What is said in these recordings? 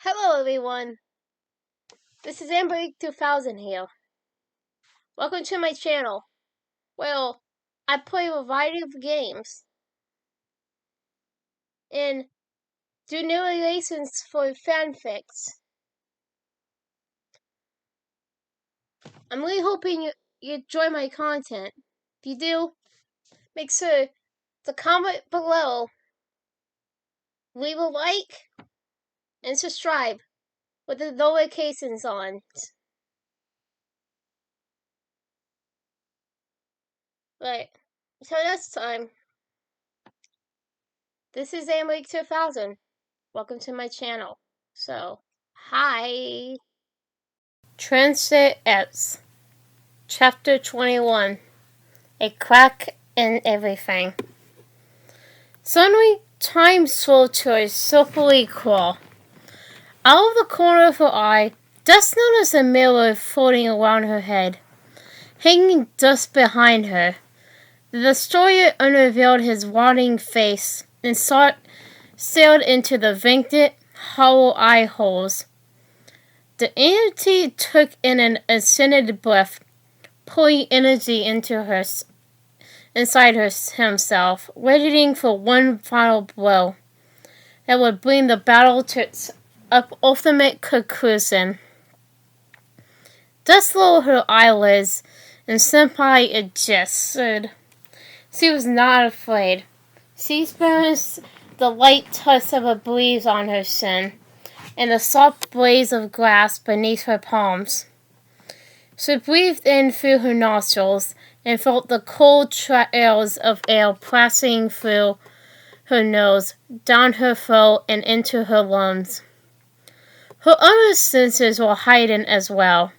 Hello everyone, this is AmberAnkNA here. Welcome to my channel. Well, I play a variety of games and do narrations for fanfics. I'm really hoping you enjoy my content. If you do, make sure to comment below, leave a like, and subscribe with the notifications on. Right, so next time, this is AmberAnkNA. Welcome to my channel. So, hi. Transect, Chapter 21. A crack in everything. Suddenly, time slowed to a silvery crawl. Out of the corner of her eye, Dust noticed a mirror floating around her head, hanging dust behind her. The destroyer unveiled his rotting face and stared into the vacant, hollow eye holes. The entity took in an extended breath, pulling energy into inside himself, waiting for one final blow that would bring the battle to its ultimate conclusion. Dust lowered her eyelids and Senpai adjusted. She was not afraid. She experienced the light touch of a breeze on her shin and the soft blaze of grass beneath her palms. She breathed in through her nostrils and felt the cold trails of air passing through her nose, down her throat, and into her lungs. Her other senses were heightened as well,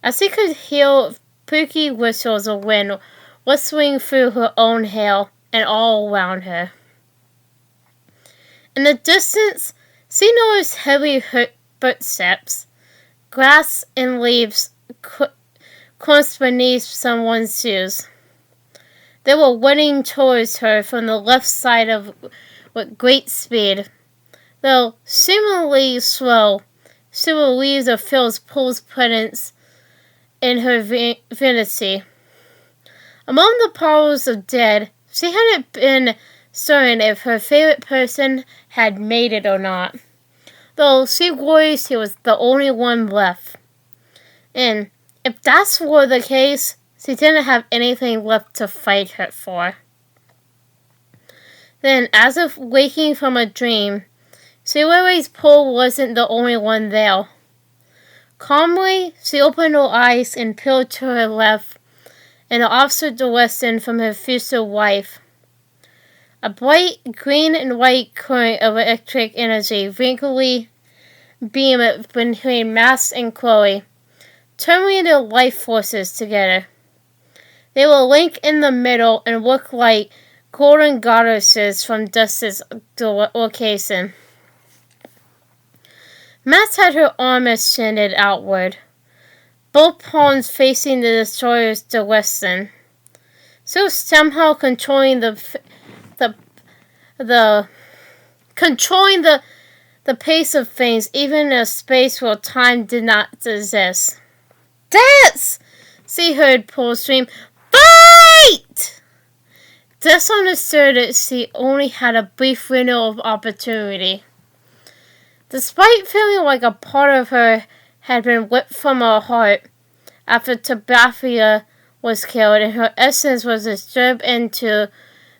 as she could hear perky whistles of wind whistling through her own hair and all around her. In the distance, she noticed heavy footsteps, grass and leaves crunched beneath someone's shoes. They were running towards her from the left side with great speed. Though seemingly slow, she would leave the Phil's Pool's presence in her vanity. Among the piles of dead, she hadn't been certain if her favorite person had made it or not, though she worried she was the only one left. And if that were the case, she didn't have anything left to fight her for. Then, as if waking from a dream, she realized Paul wasn't the only one there. Calmly, she opened her eyes and peered to her left in the opposite direction from her future wife. A bright green and white current of electric energy wrinkly beamed between Max and Chloe, turning their life forces together. They were linked in the middle and looked like golden goddesses from Dust's location. Max had her arm extended outward, both palms facing the destroyer's direction. She was somehow controlling the pace of things, even in a space where time did not exist. Dance! She heard Paul scream, "Fight!" Des understood that she only had a brief window of opportunity. Despite feeling like a part of her had been ripped from her heart after Tabathia was killed and her essence was disturbed into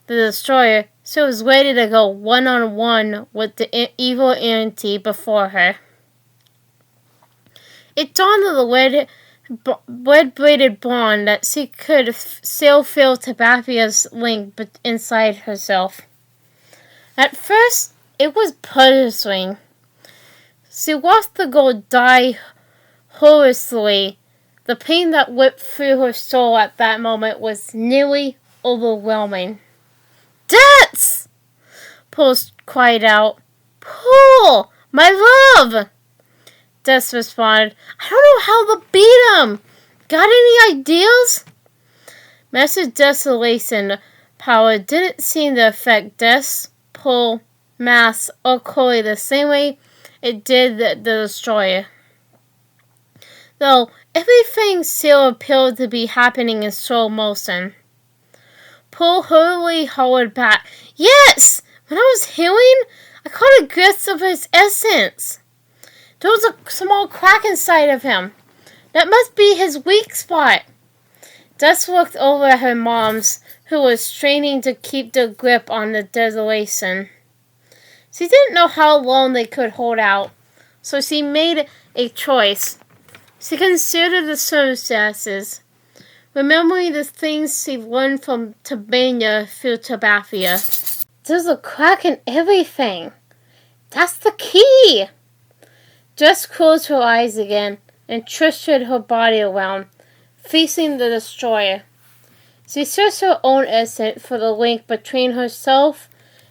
the destroyer, she was ready to go one-on-one with the evil entity before her. It dawned on the red-braided bond that she could still feel Tabathia's link inside herself. At first, it was puzzling. She watched the girl die horrorously. The pain that whipped through her soul at that moment was nearly overwhelming. "Dance!" Paul cried out. "Paul, my love!" Des responded, "I don't know how to beat him. Got any ideas?" Master Desolation power didn't seem to affect Des, Paul, Mass, or Chloe the same way it did the destroyer. Though everything still appeared to be happening in slow motion. Paul hurriedly hollered back, "Yes! When I was healing, I caught a glimpse of his essence. There was a small crack inside of him. That must be his weak spot." Jess looked over at her moms, who was straining to keep their grip on the desolation. She didn't know how long they could hold out, so she made a choice. She considered the circumstances, remembering the things she learned from Tabania through Tabathia. "There's a crack in everything. That's the key." Jess closed her eyes again and twisted her body around, facing the destroyer. She searched her own essence for the link between herself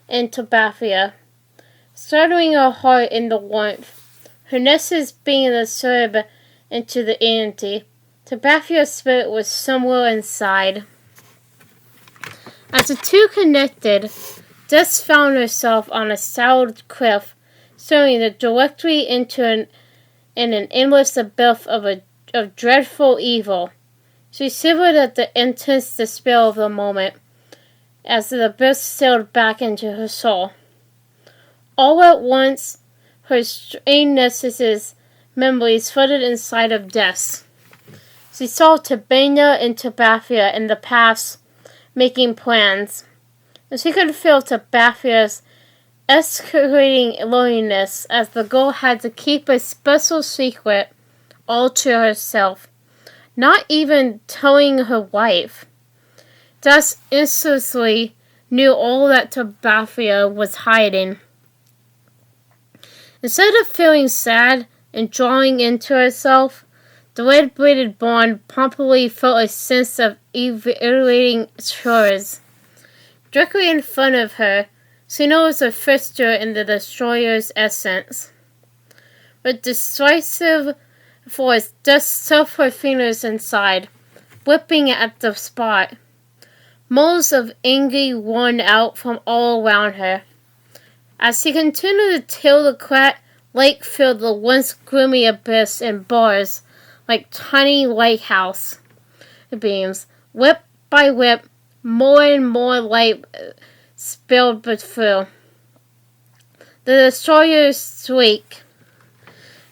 and Tabathia, startling her heart in the warmth, her nesses being absorbed into the entity. Tabathia's spirit was somewhere inside. As the two connected, Jess found herself on a solid cliff, staring directly into an endless abyss of dreadful evil. She shivered at the intense despair of the moment, as the abyss sailed back into her soul. All at once, her strained necessities memories flooded inside of Jess. She saw Tabania and Tabathia in the past making plans, and she could feel Tabathia's escalating loneliness as the girl had to keep a special secret all to herself, not even telling her wife. Jess instantly knew all that Tabathia was hiding. Instead of feeling sad and drawing into herself, the red-braided blonde promptly felt a sense of evaluating chores. Directly in front of her, she noticed a fixture in the destroyer's essence. With decisive force, Jess shoved her fingers inside, whipping at the spot. Moles of anger worn out from all around her. As she continued to till the crack, lake filled the once gloomy abyss in bars like tiny lighthouse beams. Whip by whip, more and more light spilled through. The destroyer's shriek.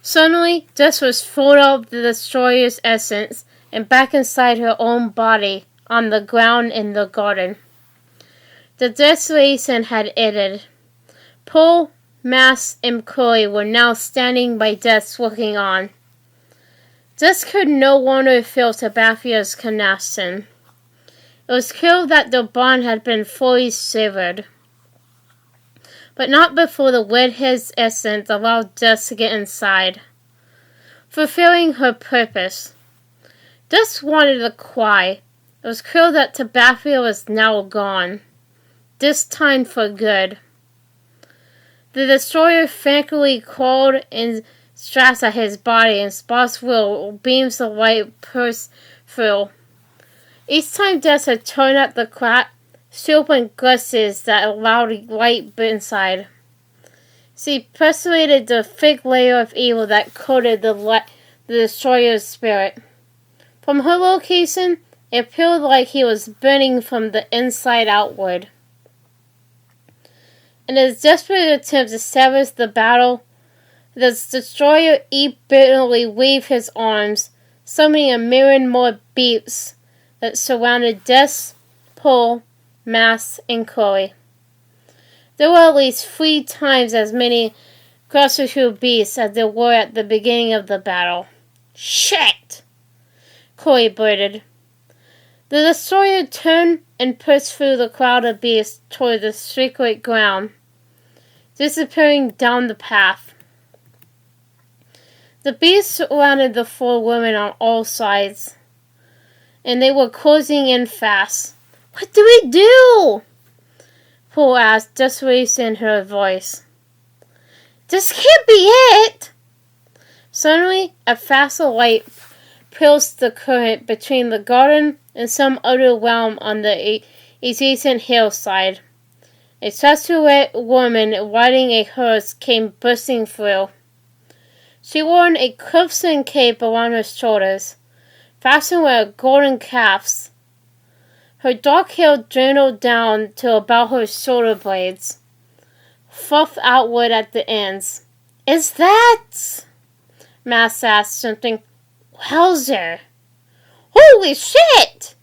Suddenly, Jess was thrown out of the destroyer's essence and back inside her own body on the ground in the garden. The desolation had ended. Paul, Mass, and Chloe were now standing by Jess looking on. Jess could no longer feel Tabathia's connection. It was clear that their bond had been fully severed. But not before the redhead's essence allowed Jess to get inside, fulfilling her purpose. Jess wanted to cry. It was clear that Tabathia was now gone, this time for good. The destroyer frankly crawled and strapped at his body, and sparks will beams of light burst through. Each time Jess had turned up the crack, she opened glimpses that allowed light inside. She persuaded the thick layer of evil that coated the destroyer's spirit. From her location, it appeared like he was burning from the inside outward. In his desperate attempt to salvage the battle, the destroyer bitterly waved his arms, summoning a myriad more beasts that surrounded Jess, Paul, Mass, and Chloe. There were at least 3 times as many Grasshopper beasts as there were at the beginning of the battle. "Shit!" Chloe blurted. The destroyer turned and pushed through the crowd of beasts toward the sacred ground, disappearing down the path. The beasts surrounded the 4 women on all sides, and they were closing in fast. "What do we do?" Paul asked, desperation in her voice. "This can't be it!" Suddenly, a faster light pierced the current between the garden and some other realm on the adjacent hillside. A statuette woman riding a hearse came bursting through. She wore a crimson cape around her shoulders, fastened with golden cuffs. Her dark hair drained down to about her shoulder blades, fluffed outward at the ends. "Is that?" Mass asked something. "Wowzer! Holy shit!"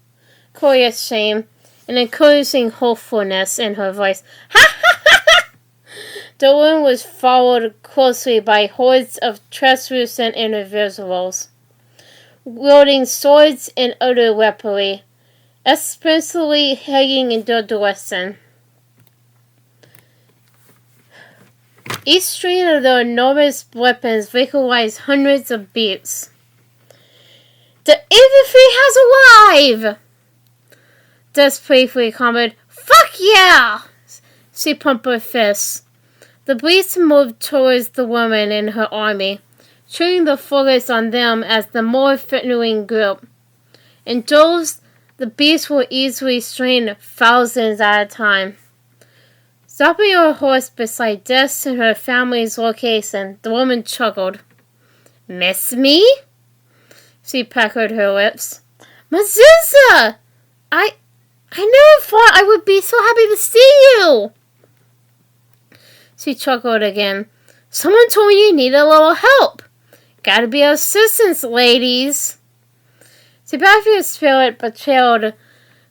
Chloe exclaimed, an encouraging hopefulness in her voice. "Ha ha ha ha!" The room was followed closely by hordes of translucent individuals, wielding swords and other weaponry, especially heading in their direction. Each string of their enormous weapons vocalized hundreds of beats. "The infantry has arrived!" Des briefly commented. "Fuck yeah!" She pumped her fists. The beast moved towards the woman and her army, turning the focus on them as the more threatening group. In droves, the beasts were easily slain thousands at a time. Stopping her horse beside Des and her family's location, the woman chuckled. "Miss me?" She puckered her lips. "Mazusa! I never thought I would be so happy to see you!" She chuckled again. "Someone told me you needed a little help. Gotta be of assistance, ladies." Sebastian's spirit patrolled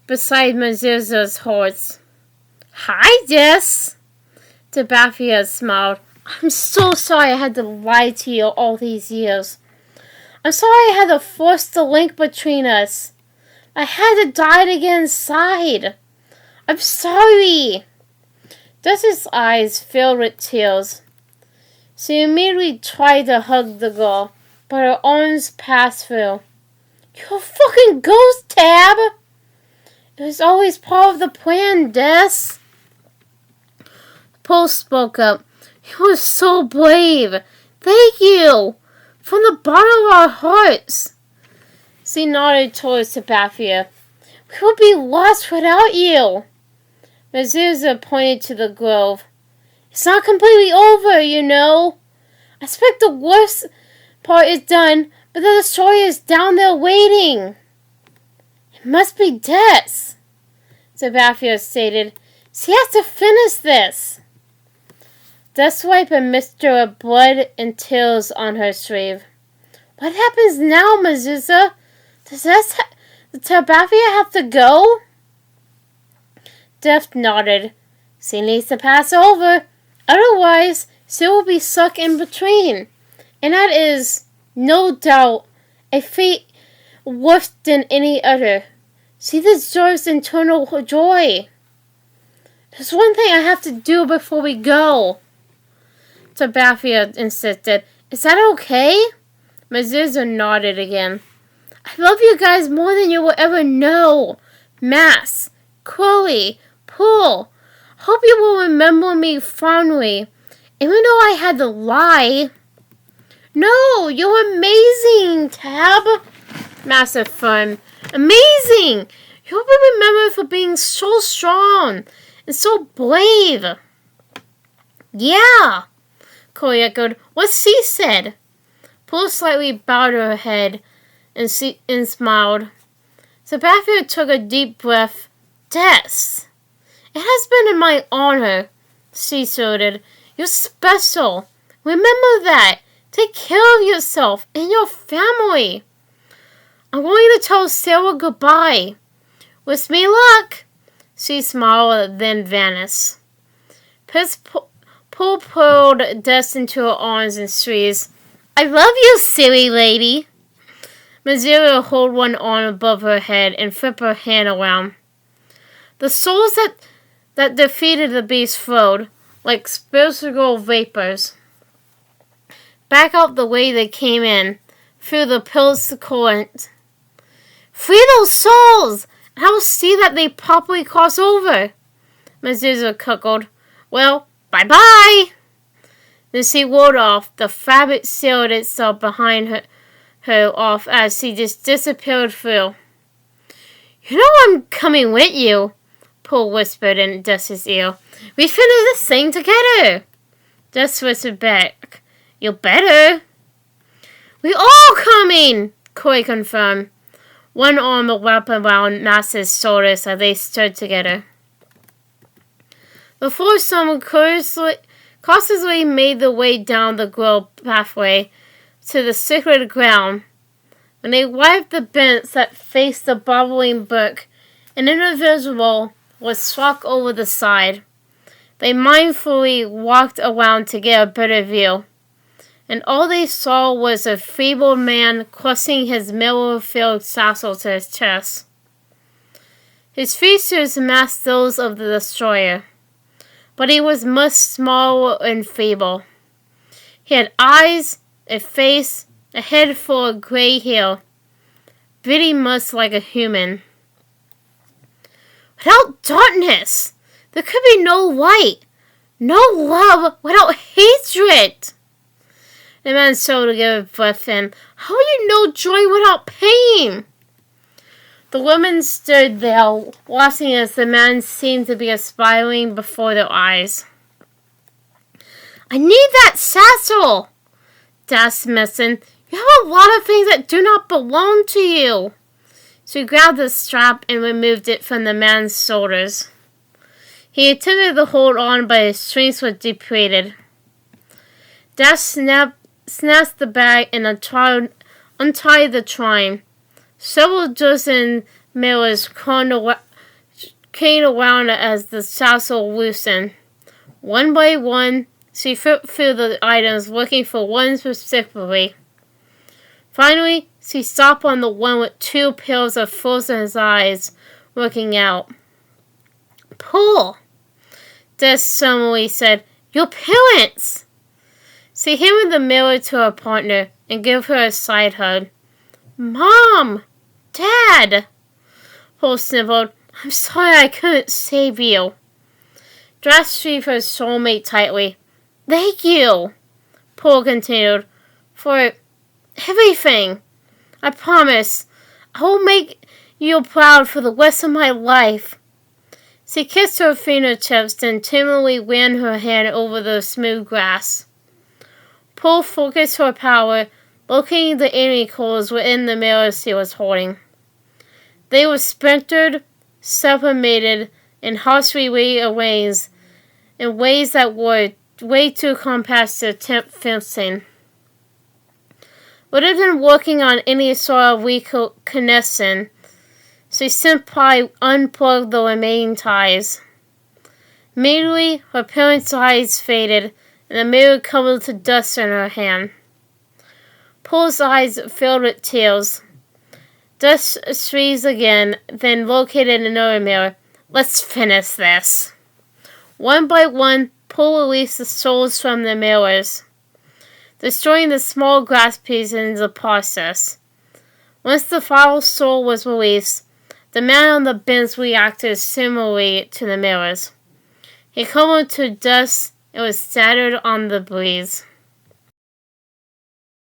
beside Mazusa's horse. "Hi, Des!" Sebastian smiled. "I'm so sorry I had to lie to you all these years. I'm sorry I had to force the link between us. I had to die to get inside. I'm sorry." Dus's eyes filled with tears. She immediately tried to hug the girl, but her arms passed through. "You're a fucking ghost, Tab!" "It was always part of the plan, Des." Paul spoke up. "You were so brave. Thank you. From the bottom of our hearts." She nodded towards Sebastian. "We would be lost without you." Mazusa pointed to the grove. "It's not completely over, you know. I expect the worst part is done, but the destroyer is down there waiting." "It must be Des," Sebastian stated. "She has to finish this." Des wiped a mixture of blood and tears on her sleeve. "What happens now, Mazusa? Does Sebastian have to go?" Des nodded. "She needs to pass over. Otherwise, she will be stuck in between. And that is, no doubt, a fate worse than any other. She deserves eternal joy. There's one thing I have to do before we go," Sebastian insisted. "Is that okay?" Mazusa nodded again. "I love you guys more than you will ever know. Mass, Chloe, Paul. Hope you will remember me fondly, even though I had to lie." "No, you're amazing, Tab," Mass affirmed. "Amazing! You'll be remembered for being so strong and so brave." "Yeah," Chloe echoed what she said. Paul slightly bowed her head and smiled. Sebastian took a deep breath. "Des, it has been in my honor," she asserted. "You're special. Remember that. Take care of yourself and your family. I'm going to tell Sarah goodbye. Wish me luck." She smiled, then vanished. Paul pulled Des into her arms and shrieked, "I love you, silly lady." Mazusa held one arm above her head and flipped her hand around. The souls that defeated the beast flowed, like spiritual vapors, back out the way they came in, through the pillars current. "Free those souls, and I will see that they properly cross over," Mazusa chuckled. "Well, bye-bye." Then she rolled off. The fabric sealed itself behind her off as she just disappeared through. "You know I'm coming with you," Paul whispered in Dus's ear. "We finish this thing together." Des whispered back, "You better." "We all coming!" Corey confirmed, one arm wrapped around Max's shoulders as they stood together. The four someone cautiously made their way down the grilled pathway to the sacred ground. When they arrived the bench that faced the bubbling brook, an individual was struck over the side. They mindfully walked around to get a better view, and all they saw was a feeble man crushing his mirror-filled satchel to his chest. His features matched those of the destroyer, but he was much smaller and feeble. He had eyes, a face, a head full of gray hair, pretty much like a human. Without darkness, there could be no light, no love without hatred. The man struggled to get a breath in. How do you know joy without pain? The woman stood there, watching as the man seemed to be aspiring before their eyes. I need that satchel, gasped Mason. You have a lot of things that do not belong to you. She grabbed the strap and removed it from the man's shoulders. He attempted to hold on, but his strength was depleted. Dash snatched the bag and untied the twine. Several dozen mirrors came around as the satchel loosened. One by one, she flipped through the items, looking for one specifically. Finally, she stopped on the one with two pairs of frozen eyes looking out. Pull, Des suddenly said. Your parents! She handed the mirror to her partner and gave her a side hug. Mom! Dad! Paul sniffled. I'm sorry I couldn't save you. Drax squeezed her soulmate tightly. Thank you, Paul continued, for everything. I promise I will make you proud for the rest of my life. She kissed her fingertips and timidly ran her hand over the smooth grass. Paul focused her power, locating the enemy coils within the mirrors she was holding. They were splintered, sublimated, and harshly rearranged in ways that were way too compact to attempt fencing. Rather than working on any sort of reconnection, she simply unplugged the remaining ties. Immediately, her parents' eyes faded, and the mirror covered to dust in her hand. Paul's eyes filled with tears. Dust squeezed again, then located another mirror. Let's finish this. One by one, Paul released the souls from the mirrors, destroying the small glass pieces in the process. Once the final soul was released, the man on the bench reacted similarly to the mirrors. He crumbled to dust and was scattered on the breeze.